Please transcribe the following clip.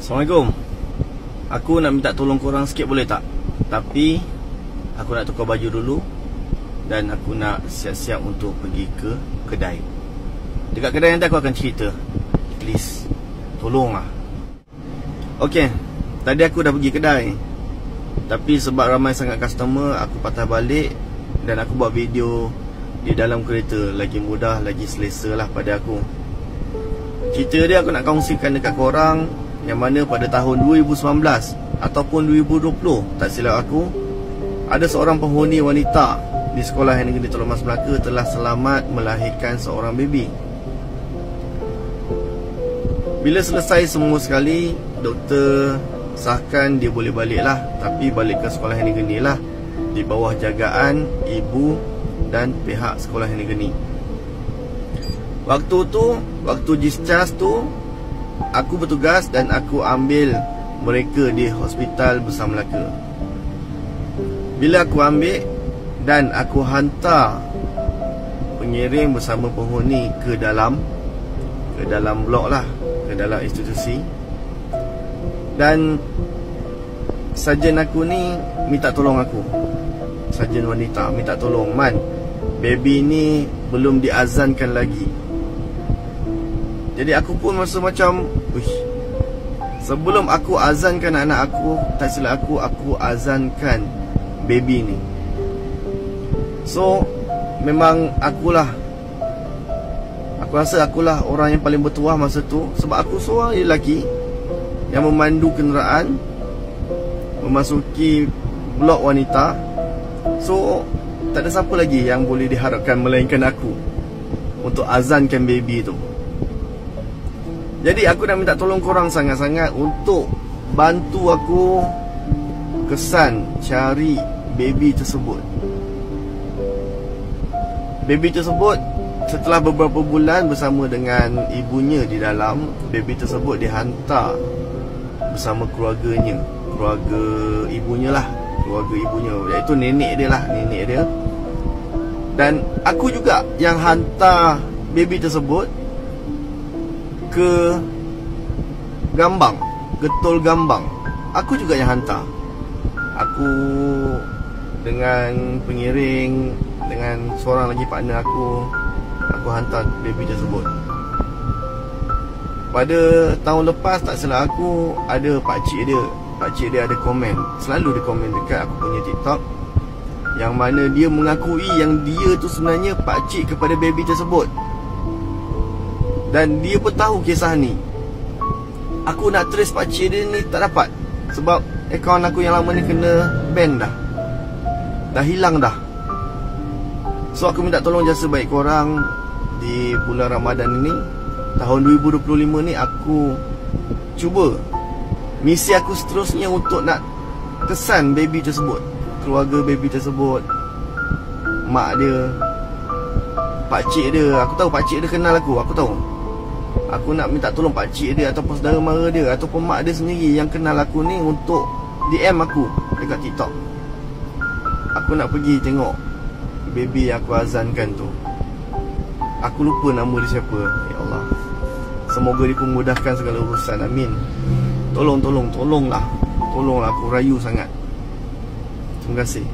Assalamualaikum. Aku nak minta tolong korang sikit boleh tak? Tapi aku nak tukar baju dulu dan aku nak siap-siap untuk pergi ke kedai. Dekat kedai nanti aku akan cerita. Please, tolonglah. Okay, tadi aku dah pergi kedai, tapi sebab ramai sangat customer, aku patah balik dan aku buat video di dalam kereta. Lagi mudah, lagi selesa lah pada aku. Cerita dia aku nak kongsikan dekat korang, yang mana pada tahun 2019 ataupun 2020, tak silap aku, ada seorang penghuni wanita di Sekolah Negeri Teluk Mas Melaka telah selamat melahirkan seorang baby. Bila selesai semua sekali, doktor sahkan dia boleh balik lah. Tapi balik ke Sekolah Negeri lah, di bawah jagaan ibu dan pihak Sekolah Negeri. Waktu discharge tu, aku bertugas dan aku ambil mereka di Hospital Besar Melaka. Bila aku ambil dan aku hantar pengiring bersama penghuni ke dalam blok lah, ke dalam institusi. Dan sarjan aku ni minta tolong aku, sarjan wanita minta tolong, Man, baby ni belum diazankan lagi. Jadi aku pun masa macam, sebelum aku azankan anak aku, tak silap aku azankan baby ni. So memang aku rasa akulah orang yang paling bertuah masa tu. Sebab aku seorang lelaki yang memandu kenderaan memasuki blok wanita. So tak ada siapa lagi yang boleh diharapkan melainkan aku untuk azankan baby tu. Jadi aku nak minta tolong korang sangat-sangat untuk bantu aku kesan cari baby tersebut. Baby tersebut setelah beberapa bulan bersama dengan ibunya di dalam, baby tersebut dihantar bersama keluarganya, keluarga ibunya lah, keluarga ibunya, iaitu nenek dia. Dan aku juga yang hantar baby tersebut ke Gambang, Getol Gambang. Aku juga yang hantar. Aku dengan pengiring, dengan seorang lagi partner aku hantar baby tersebut. Pada tahun lepas, tak silap aku, ada pakcik dia ada komen. Selalu dia komen dekat aku punya TikTok, yang mana dia mengakui yang dia tu sebenarnya pakcik kepada baby tersebut. Dan dia pun tahu kisah ni. Aku nak trace pakcik dia ni tak dapat, sebab akaun aku yang lama ni kena ban dah. Dah hilang dah. So aku minta tolong jasa baik korang di bulan Ramadan ini, tahun 2025 ni, aku cuba, misi aku seterusnya untuk nak kesan baby tersebut, keluarga baby tersebut, mak dia, pakcik dia. Aku tahu pakcik dia kenal aku tahu. Aku nak minta tolong pakcik dia ataupun saudara mara dia ataupun mak dia sendiri yang kenal aku ni untuk DM aku dekat TikTok. Aku nak pergi tengok baby yang aku azankan tu. Aku lupa nama dia siapa. Ya Allah, semoga dipermudahkan segala urusan. Amin. Tolonglah. Tolonglah, aku rayu sangat. Terima kasih.